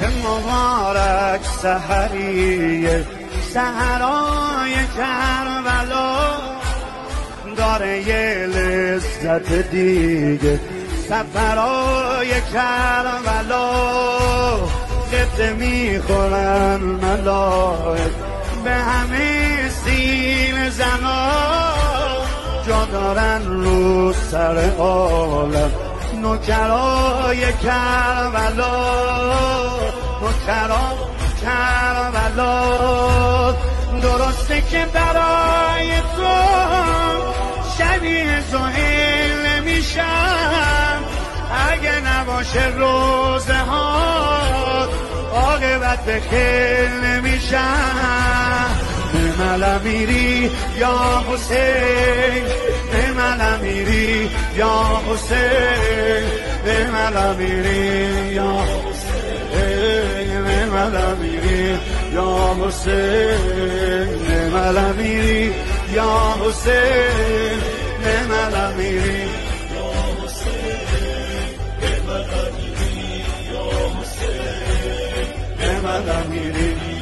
مبارک سحریه سحرای کربلا داره یه لذت دیگه سفرهای کربلا قطعه میخورن ملائک به همه سیم زنا جا دارن رو سر عالم نوکرای کربلا نوکرای کربلا درسته که برای تو شبیه زحیل نمیشم اگه نباشه روزه ها عاقبت به خیر نمیشم نمال میری یا حسین نمال میری یا حسین نمال میری یا حسین نمال میری یا حسین نمال میری یا حسین نمال میری یا حسین نمال میری یا حسین نمال میری